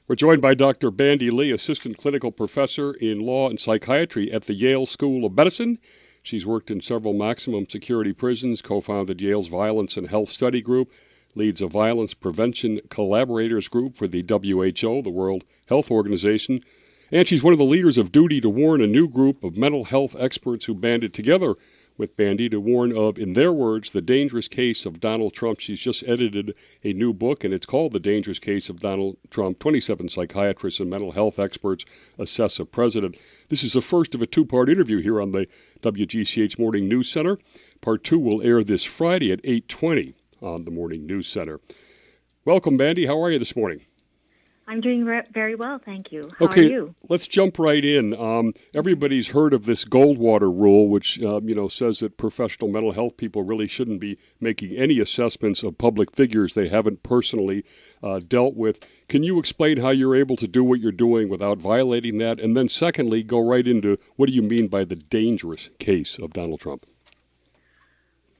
We're joined by Dr. Bandy Lee, Assistant Clinical Professor in Law and Psychiatry at the Yale School of Medicine. She's worked in several maximum security prisons, co-founded Yale's Violence and Health Study Group, leads a violence prevention collaborators group for the WHO, the World Health Organization, and she's one of the leaders of Duty to Warn, a new group of mental health experts who banded together with Bandy to warn of, in their words, the dangerous case of Donald Trump. She's just edited a new book, and it's called The Dangerous Case of Donald Trump. 27 psychiatrists and mental health experts assess a president. This is the first of a two-part interview here on the WGCH Morning News Center. Part 2 will air this Friday at 8:20 on the Morning News Center. Welcome, Bandy. How are you this morning? I'm doing very well, thank you. How are you? Let's jump right in. Everybody's heard of this Goldwater Rule, which says that professional mental health people really shouldn't be making any assessments of public figures they haven't personally dealt with. Can you explain how you're able to do what you're doing without violating that? And then secondly, go right into what do you mean by the dangerous case of Donald Trump?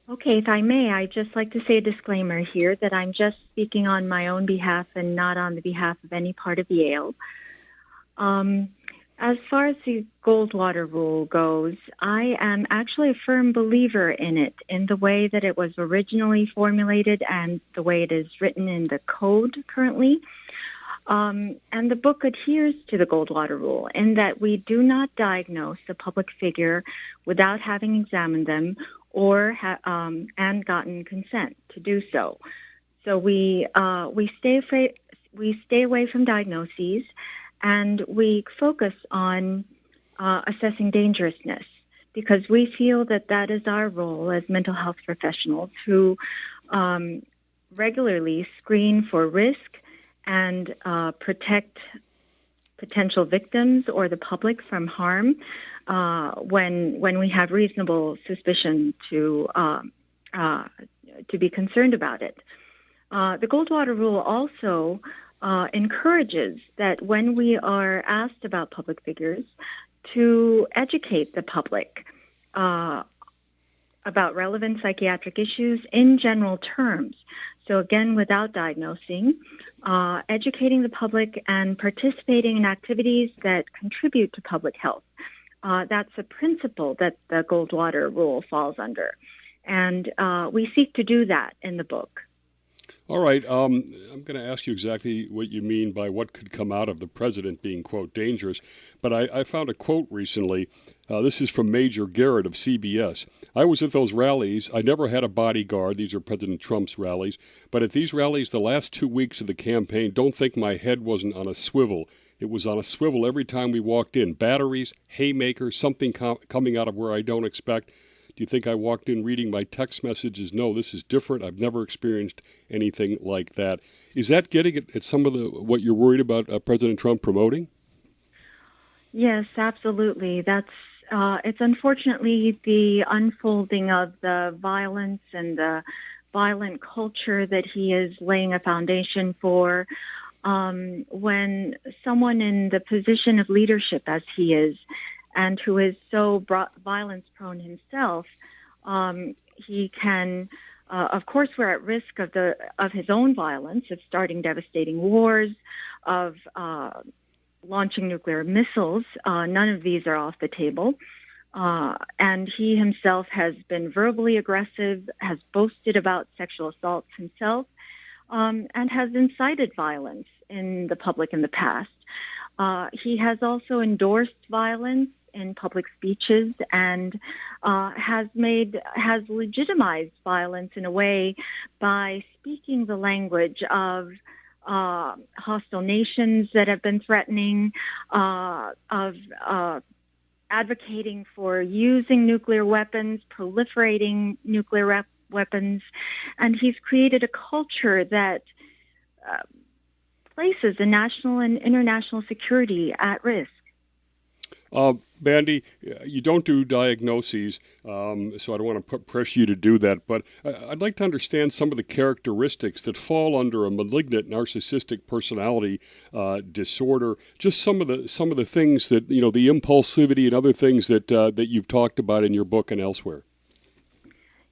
Okay, if I may, I'd just like to say a disclaimer here that I'm just speaking on my own behalf and not on the behalf of any part of Yale. As far as the Goldwater Rule goes, I am actually a firm believer in it, in the way that it was originally formulated and the way it is written in the code currently. And the book adheres to the Goldwater Rule in that we do not diagnose a public figure without having examined them or and gotten consent to do so. So we stay away from diagnoses, and we focus on assessing dangerousness because we feel that that is our role as mental health professionals who regularly screen for risk and protect potential victims or the public from harm when we have reasonable suspicion to be concerned about it. The Goldwater Rule also encourages that when we are asked about public figures, to educate the public about relevant psychiatric issues in general terms. So again, without diagnosing, educating the public and participating in activities that contribute to public health. That's a principle that the Goldwater Rule falls under. And we seek to do that in the book. All right. I'm going to ask you exactly what you mean by what could come out of the president being, quote, dangerous. But I found a quote recently. This is from Major Garrett of CBS. I was at those rallies. I never had a bodyguard. These are President Trump's rallies. But at these rallies, the last 2 weeks of the campaign, don't think my head wasn't on a swivel. It was on a swivel every time we walked in. Batteries, haymakers, something coming out of where I don't expect. Do you think I walked in reading my text messages? No, this is different. I've never experienced anything like that. Is that getting at some of what you're worried about President Trump promoting? Yes, absolutely. It's unfortunately the unfolding of the violence and the violent culture that he is laying a foundation for. When someone in the position of leadership as he is, and who is so violence-prone himself, he can, of course, we're at risk of his own violence, of starting devastating wars, of launching nuclear missiles. None of these are off the table. And he himself has been verbally aggressive, has boasted about sexual assaults himself, and has incited violence in the public in the past. He has also endorsed violence in public speeches and has legitimized violence in a way by speaking the language of hostile nations that have been threatening, of advocating for using nuclear weapons, proliferating nuclear weapons, and he's created a culture that places the national and international security at risk. Bandy, you don't do diagnoses, so I don't want to press you to do that, but I'd like to understand some of the characteristics that fall under a malignant narcissistic personality disorder, just some of the things that, the impulsivity and other things that you've talked about in your book and elsewhere.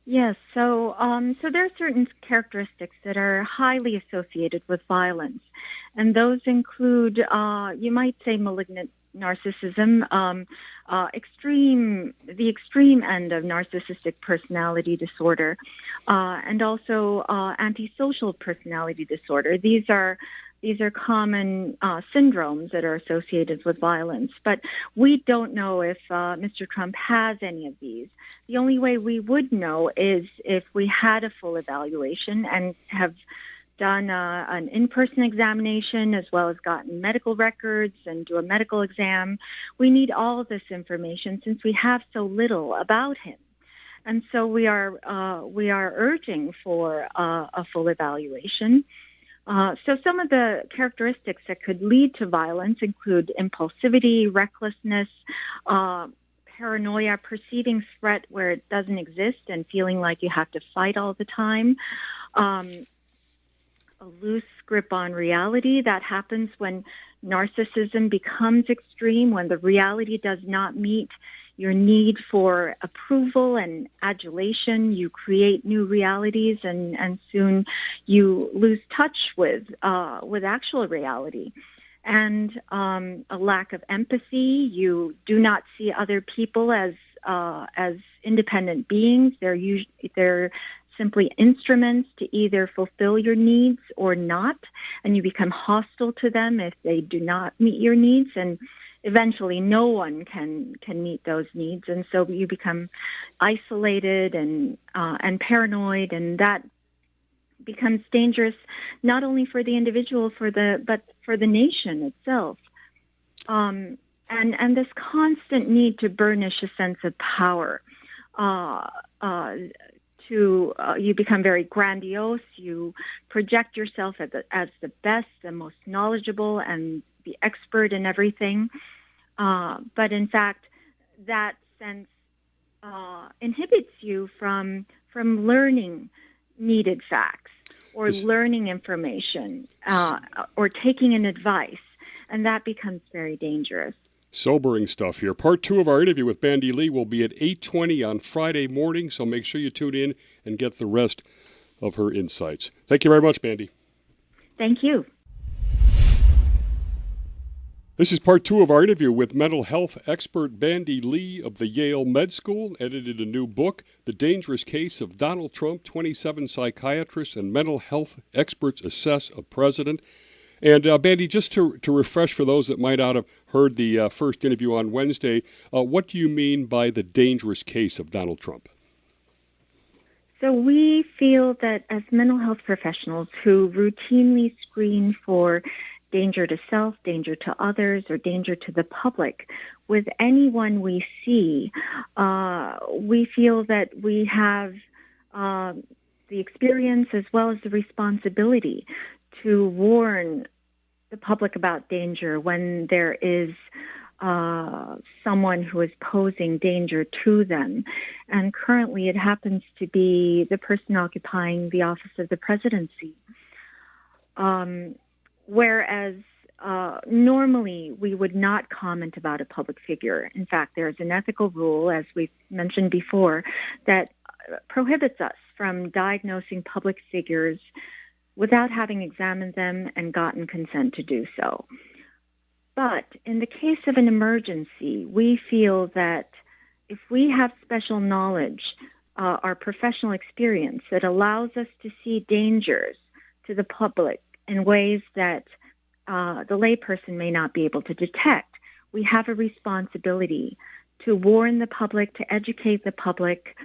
Yes, so there are certain characteristics that are highly associated with violence, and those include, you might say, malignant narcissism, the extreme end of narcissistic personality disorder, and also antisocial personality disorder. These are common syndromes that are associated with violence, but we don't know if Mr. Trump has any of these. The only way we would know is if we had a full evaluation and have done an in-person examination as well as gotten medical records and do a medical exam. We need all of this information since we have so little about him. And so we are urging for a full evaluation. So some of the characteristics that could lead to violence include impulsivity, recklessness, paranoia, perceiving threat where it doesn't exist and feeling like you have to fight all the time, a loose grip on reality. That happens when narcissism becomes extreme, when the reality does not meet your need for approval and adulation. You create new realities, and soon you lose touch with actual reality. And a lack of empathy. You do not see other people as independent beings. They're simply instruments to either fulfill your needs or not, and you become hostile to them if they do not meet your needs, and eventually no one can meet those needs, and so you become isolated and paranoid, and that becomes dangerous not only for the individual but for the nation itself. And this constant need to burnish a sense of power. You become very grandiose. You project yourself as the best, the most knowledgeable, and the expert in everything. But in fact, that sense inhibits you from learning needed facts or learning information or taking an advice, and that becomes very dangerous. Sobering stuff here. Part 2 of our interview with Bandy Lee will be at 8:20 on Friday morning, so make sure you tune in and get the rest of her insights. Thank you very much, Bandy. Thank you. This is part 2 of our interview with mental health expert Bandy Lee of the Yale Med School, edited a new book, The Dangerous Case of Donald Trump, 27 Psychiatrists and Mental Health Experts Assess a President. And Bandy, just to refresh for those that might not have heard the first interview on Wednesday, what do you mean by the dangerous case of Donald Trump? So we feel that as mental health professionals who routinely screen for danger to self, danger to others, or danger to the public, with anyone we see, we feel that we have the experience as well as the responsibility to warn the public about danger when there is someone who is posing danger to them. And currently it happens to be the person occupying the office of the presidency. Whereas normally we would not comment about a public figure. In fact, there's an ethical rule, as we've mentioned before, that prohibits us from diagnosing public figures without having examined them and gotten consent to do so. But in the case of an emergency, we feel that if we have special knowledge, our professional experience that allows us to see dangers to the public in ways that the layperson may not be able to detect, we have a responsibility to warn the public, to educate the public.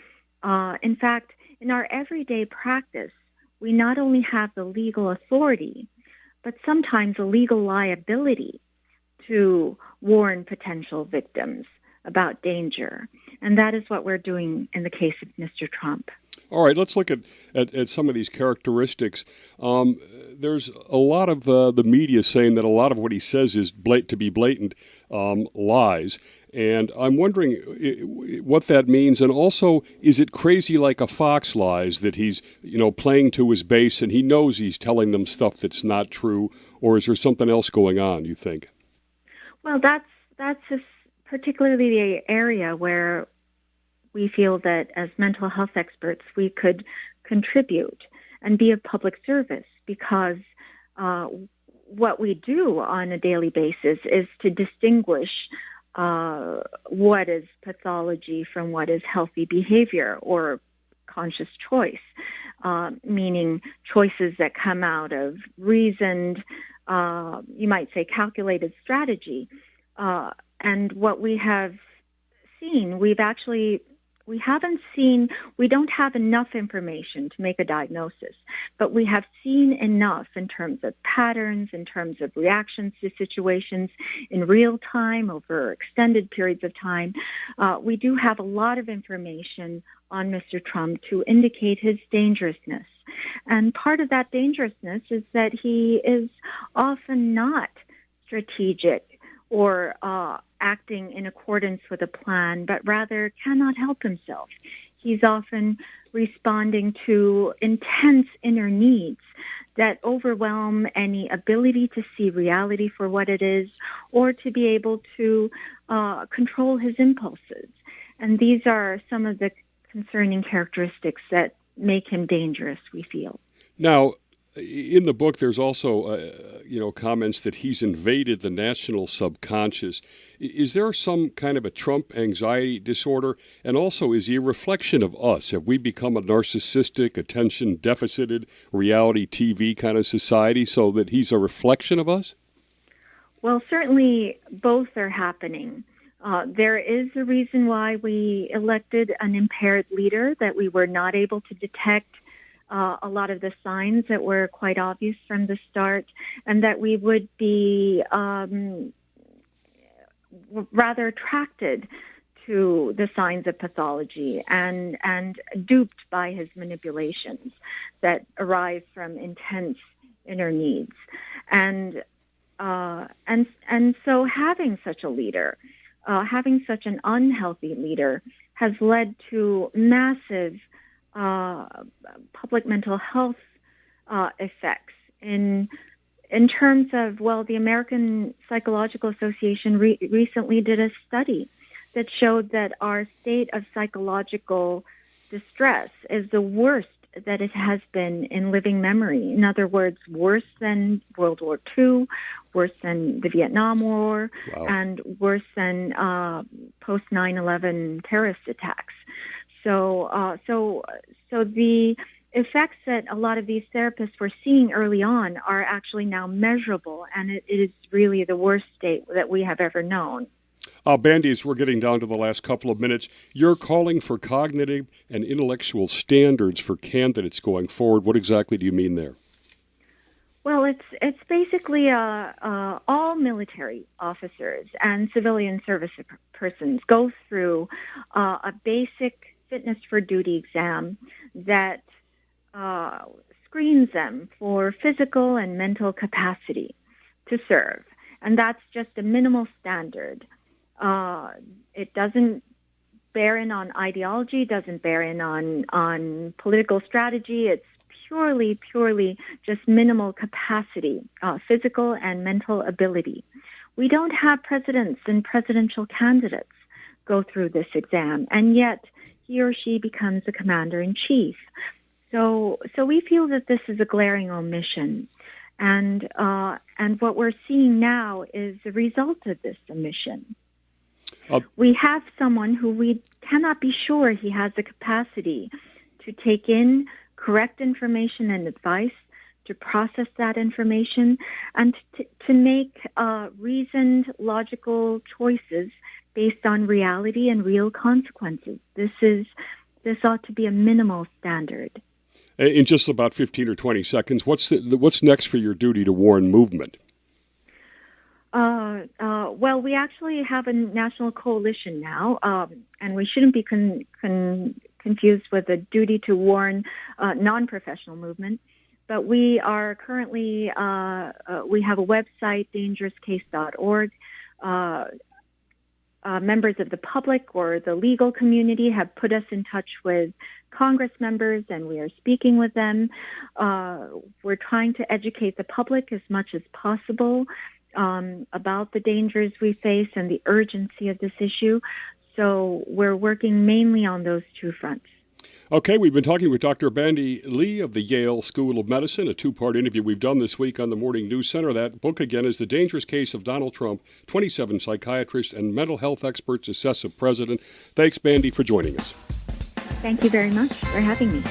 In fact, in our everyday practice, we not only have the legal authority, but sometimes a legal liability to warn potential victims about danger. And that is what we're doing in the case of Mr. Trump. All right, let's look at some of these characteristics. There's a lot of the media saying that a lot of what he says is blatant lies. And I'm wondering what that means. And also, is it crazy like a fox lies, that he's, playing to his base and he knows he's telling them stuff that's not true? Or is there something else going on, you think? Well, that's particularly the area where we feel that as mental health experts, we could contribute and be of public service because what we do on a daily basis is to distinguish what is pathology from what is healthy behavior or conscious choice, meaning choices that come out of reasoned, you might say calculated strategy. And what we have seen, we don't have enough information to make a diagnosis, but we have seen enough in terms of patterns, in terms of reactions to situations in real time over extended periods of time. We do have a lot of information on Mr. Trump to indicate his dangerousness. And part of that dangerousness is that he is often not strategic or acting in accordance with a plan, but rather cannot help himself. He's often responding to intense inner needs that overwhelm any ability to see reality for what it is or to be able to control his impulses. And these are some of the concerning characteristics that make him dangerous, we feel. Now, in the book, there's also, comments that he's invaded the national subconscious. Is there some kind of a Trump anxiety disorder? And also, is he a reflection of us? Have we become a narcissistic, attention-deficited, reality TV kind of society so that he's a reflection of us? Well, certainly both are happening. There is a reason why we elected an impaired leader, that we were not able to detect a lot of the signs that were quite obvious from the start, and that we would be rather attracted to the signs of pathology and duped by his manipulations that arise from intense inner needs. And so having such a leader, having such an unhealthy leader, has led to massive public mental health effects in terms of, the American Psychological Association recently did a study that showed that our state of psychological distress is the worst that it has been in living memory. In other words, worse than World War II, worse than the Vietnam War, Wow. and worse than post 9/11 terrorist attacks. So the effects that a lot of these therapists were seeing early on are actually now measurable, and it is really the worst state that we have ever known. Bandy, as we're getting down to the last couple of minutes, you're calling for cognitive and intellectual standards for candidates going forward. What exactly do you mean there? Well, it's basically all military officers and civilian service persons go through a basic fitness for duty exam that screens them for physical and mental capacity to serve. And that's just a minimal standard. It doesn't bear in on ideology, doesn't bear in on political strategy. It's purely just minimal capacity, physical and mental ability. We don't have presidents and presidential candidates go through this exam, and yet he or she becomes a commander-in-chief. So we feel that this is a glaring omission, and what we're seeing now is the result of this omission. We have someone who we cannot be sure he has the capacity to take in correct information and advice, to process that information, and to make reasoned, logical choices based on reality and real consequences. This ought to be a minimal standard. In just about 15 or 20 seconds, what's next for your duty to warn movement? Well, we actually have a national coalition now, and we shouldn't be confused with a duty to warn non-professional movement. But we are currently, we have a website, dangerouscase.org. Members of the public or the legal community have put us in touch with Congress members, and we are speaking with them. We're trying to educate the public as much as possible about the dangers we face and the urgency of this issue. So we're working mainly on those two fronts. Okay, we've been talking with Dr. Bandy Lee of the Yale School of Medicine, a two-part interview we've done this week on the Morning News Center. That book, again, is The Dangerous Case of Donald Trump, 27 Psychiatrists and Mental Health Experts Assess a President. Thanks, Bandy, for joining us. Thank you very much for having me.